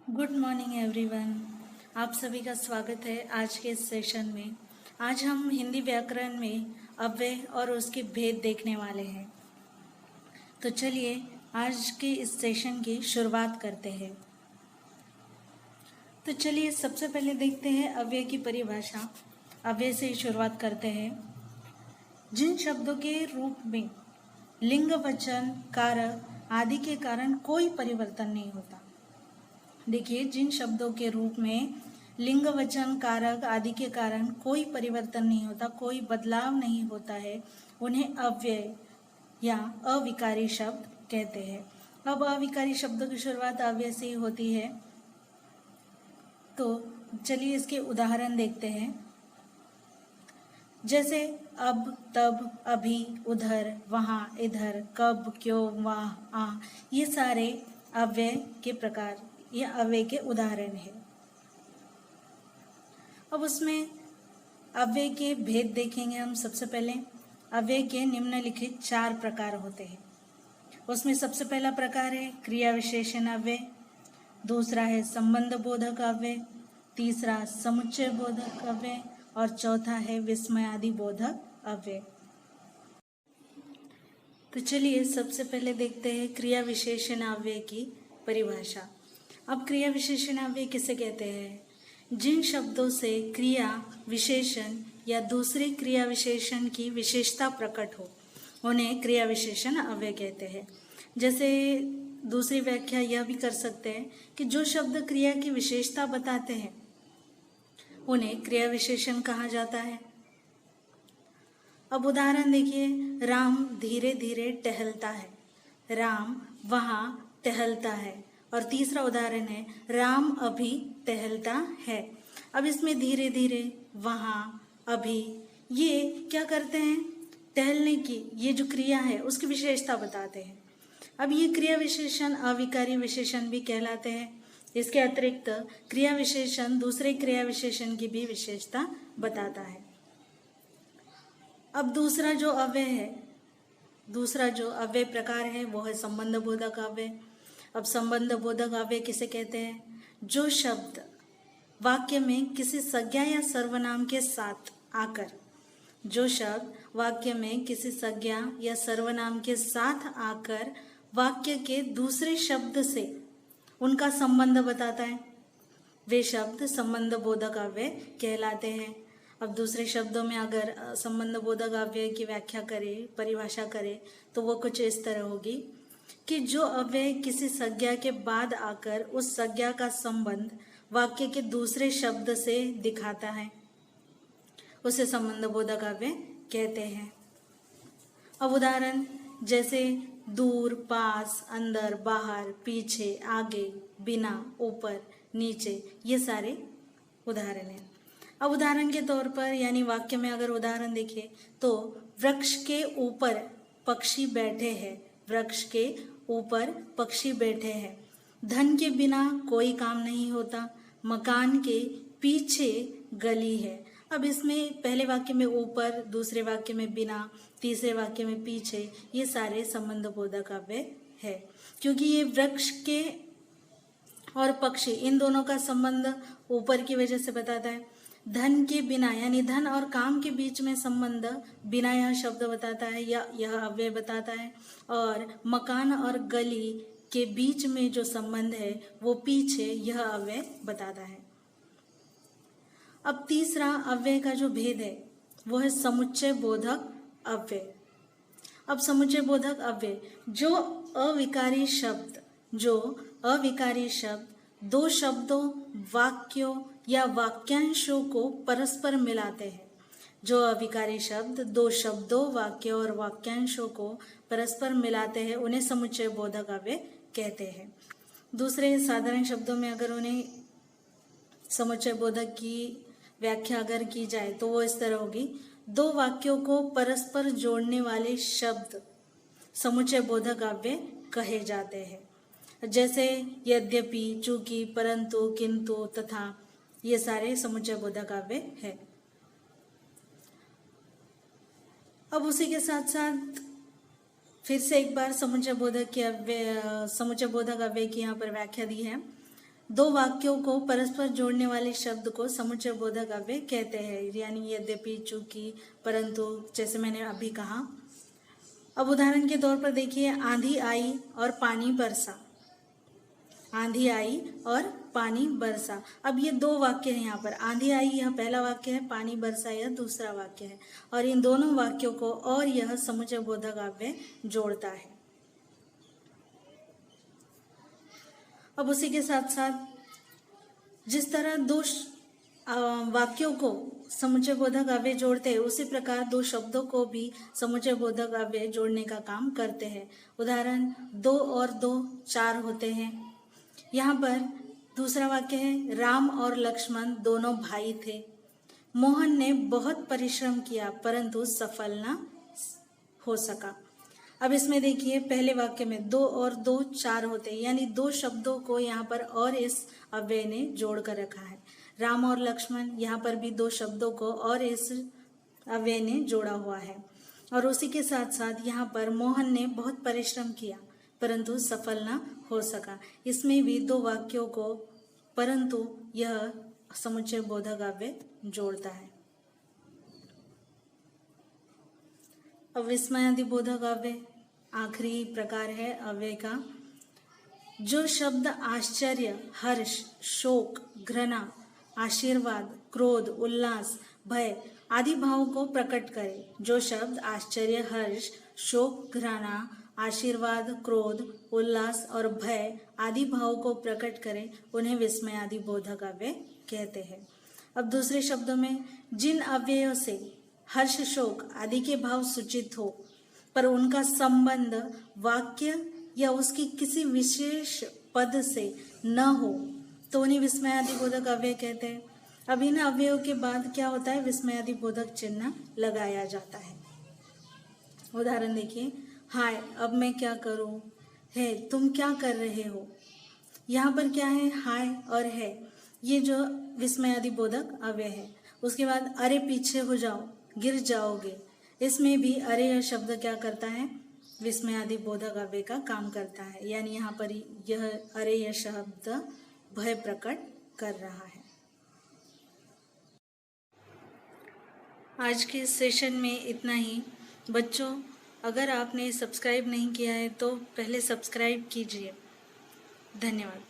Good morning everyone. आप सभी का स्वागत है आज के इस सेशन में। आज हम हिंदी व्याकरण में अव्यय और उसके भेद देखने वाले हैं। तो चलिए आज के इस सेशन की शुरुआत करते हैं। तो चलिए सबसे पहले देखते हैं अव्यय की परिभाषा। अव्यय से ही शुरुआत करते हैं। जिन शब्दों के रूप में लिंग, वचन, कारक आदि के कारण कोई परिवर्तन नहीं होता। देखिए, जिन शब्दों के रूप में लिंग, वचन, कारक आदि के कारण कोई परिवर्तन नहीं होता, कोई बदलाव नहीं होता है, उन्हें अव्यय या अविकारी शब्द कहते हैं। अब अविकारी शब्दों की शुरुआत अव्यय से ही होती है। तो चलिए इसके उदाहरण देखते हैं। जैसे अब, तब, अभी, उधर, वहाँ, इधर, कब, क्यों, वहाँ, ये सारे अव्यय के प्रकार, ये अव्यय के उदाहरण है। अब उसमें अव्यय के भेद देखेंगे हम। सबसे पहले अव्यय के निम्नलिखित 4 प्रकार होते हैं। उसमें सबसे पहला प्रकार है क्रिया विशेषण अव्यय, दूसरा है संबंध बोधक अव्यय, तीसरा समुच्चय बोधक अव्यय और चौथा है विस्मयादि बोधक अव्यय। तो चलिए सबसे पहले देखते हैं क्रिया विशेषण अव्यय की परिभाषा। अब क्रिया विशेषण अव्यय किसे कहते हैं? जिन शब्दों से क्रिया विशेषण या दूसरे क्रिया विशेषण की विशेषता प्रकट हो, उन्हें क्रिया विशेषण अव्यय कहते हैं। जैसे दूसरी व्याख्या यह भी कर सकते हैं कि जो शब्द क्रिया की विशेषता बताते हैं उन्हें क्रिया विशेषण कहा जाता है। अब उदाहरण देखिए, राम धीरे धीरे टहलता है, राम वहाँ टहलता है। और तीसरा उदाहरण है राम अभी टहलता है। अब इसमें धीरे धीरे, वहाँ, अभी, ये क्या करते हैं? टहलने की ये जो क्रिया है उसकी विशेषता बताते हैं। अब ये क्रिया विशेषण अविकारी विशेषण भी कहलाते हैं। इसके अतिरिक्त क्रिया विशेषण दूसरे क्रिया विशेषण की भी विशेषता बताता है। अब दूसरा जो अव्यय प्रकार है वो है संबंध बोधक अव्यय। अब संबंध बोधक अव्यय किसे कहते हैं? जो शब्द वाक्य में किसी संज्ञा या सर्वनाम के साथ आकर, जो शब्द वाक्य में किसी संज्ञा या सर्वनाम के साथ आकर वाक्य के दूसरे शब्द से उनका संबंध बताता है, वे शब्द संबंध बोधक अव्यय कहलाते हैं। अब दूसरे शब्दों में अगर संबंध बोधक अव्यय की व्याख्या करें, परिभाषा करें, तो वो कुछ इस तरह होगी कि जो अव्यय किसी संज्ञा के बाद आकर उस संज्ञा का संबंध वाक्य के दूसरे शब्द से दिखाता है, उसे संबंध बोधक अव्यय कहते हैं। अब उदाहरण जैसे दूर, पास, अंदर, बाहर, पीछे, आगे, बिना, ऊपर, नीचे, ये सारे उदाहरण हैं। अब उदाहरण के तौर पर यानी वाक्य में अगर उदाहरण देखें तो वृक्ष के ऊपर पक्षी बैठे हैं, वृक्ष के ऊपर पक्षी बैठे हैं। धन के बिना कोई काम नहीं होता, मकान के पीछे गली है। अब इसमें पहले वाक्य में ऊपर, दूसरे वाक्य में बिना, तीसरे वाक्य में पीछे, ये सारे संबंध बोधक अव्यय है, क्योंकि ये वृक्ष के और पक्षी इन दोनों का संबंध ऊपर की वजह से बताता है। धन के बिना यानी धन और काम के बीच में संबंध बिना यह शब्द बताता है या यह अव्यय बताता है। और मकान और गली के बीच में जो संबंध है वो पीछे, यह अव्यय बताता है। अब तीसरा अव्यय का जो भेद है वो है समुच्चय बोधक अव्यय। अब समुच्चय बोधक अव्यय जो अविकारी शब्द दो शब्दों, वाक्यों या वाक्यांशों को परस्पर मिलाते हैं। जो अविकारी शब्द दो शब्दों, वाक्यों और वाक्यांशों को परस्पर मिलाते हैं उन्हें समुच्चय बोधक अव्यय कहते हैं। दूसरे साधारण शब्दों में अगर उन्हें समुच्चय बोधक की व्याख्या अगर की जाए तो वो इस तरह होगी, दो वाक्यों को परस्पर जोड़ने वाले शब्द समुच्चय बोधक अव्यय कहे जाते हैं। जैसे यद्यपि, चूंकि, परंतु, किंतु, तथा, ये सारे समुच्चय बोधक अव्यय है। अब उसी के साथ साथ फिर से एक बार समुच्चय बोधक अव्यय की यहाँ पर व्याख्या दी है। दो वाक्यों को परस्पर जोड़ने वाले शब्द को समुच्चय बोधक अव्यय कहते हैं, यानी यद्यपि, चूंकि, परंतु, जैसे मैंने अभी कहा। अब उदाहरण के तौर पर देखिए, आंधी आई और पानी बरसा। आंधी आई और पानी बरसा। अब ये दो वाक्य हैं यहाँ पर। आंधी आई यह पहला वाक्य है, पानी बरसा यह दूसरा वाक्य है, और इन दोनों वाक्यों को और यह समुच्चय बोधक अव्यय जोड़ता है। अब उसी के साथ साथ जिस तरह दो वाक्यों को समुच्चय बोधक अव्यय जोड़ते हैं, उसी प्रकार दो शब्दों को भी समुच्चय बोधक अव्यय जोड़ने का काम करते हैं। उदाहरण, 2 और 2 4 होते हैं। यहाँ पर दूसरा वाक्य है, राम और लक्ष्मण दोनों भाई थे। मोहन ने बहुत परिश्रम किया परंतु सफल न हो सका। अब इसमें देखिए, पहले वाक्य में 2 और 2 4 होते हैं, यानी दो शब्दों को यहाँ पर और इस अव्यय ने जोड़ कर रखा है। राम और लक्ष्मण, यहाँ पर भी दो शब्दों को और इस अव्यय ने जोड़ा हुआ है। और उसी के साथ साथ यहाँ पर मोहन ने बहुत परिश्रम किया परंतु सफल न हो सका। इसमें भी दो वाक्यों को परंतु यह समुच्चय बोधक अव्यय जोड़ता है। अब विस्मयादि बोधक अव्यय आखिरी प्रकार है अव्यय का। जो शब्द आश्चर्य, हर्ष, शोक, घृणा, आशीर्वाद, क्रोध, उल्लास, भय आदि भावों को प्रकट करे। जो शब्द आश्चर्य, हर्ष, शोक, घृणा, आशीर्वाद, क्रोध, उल्लास और भय आदि भावों को प्रकट करे, उन्हें विस्मयादि बोधक अव्यय कहते हैं। अब दूसरे शब्दों में, जिन अव्ययों से हर्ष, शोक आदि के भाव सूचित हो पर उनका संबंध वाक्य या उसकी किसी विशेष पद से न हो, तो उन्हें विस्मयादि बोधक अव्यय कहते हैं। अब इन अव्ययों के बाद क्या होता है, विस्मयादि बोधक चिन्ह लगाया जाता है। उदाहरण देखिए, हाय अब मैं क्या करूं, है तुम क्या कर रहे हो। यहाँ पर क्या है, हाय और है, ये जो विस्मयादि बोधक अव्यय है। उसके बाद अरे पीछे हो जाओ, गिर जाओगे, इसमें भी अरे यह शब्द क्या करता है, विस्मयादि बोधक अव्यय का काम करता है, यानी यहाँ पर यह अरे यह शब्द भय प्रकट कर रहा है। आज के सेशन में इतना ही। बच्चों, अगर आपने सब्सक्राइब नहीं किया है तो पहले सब्सक्राइब कीजिए। धन्यवाद।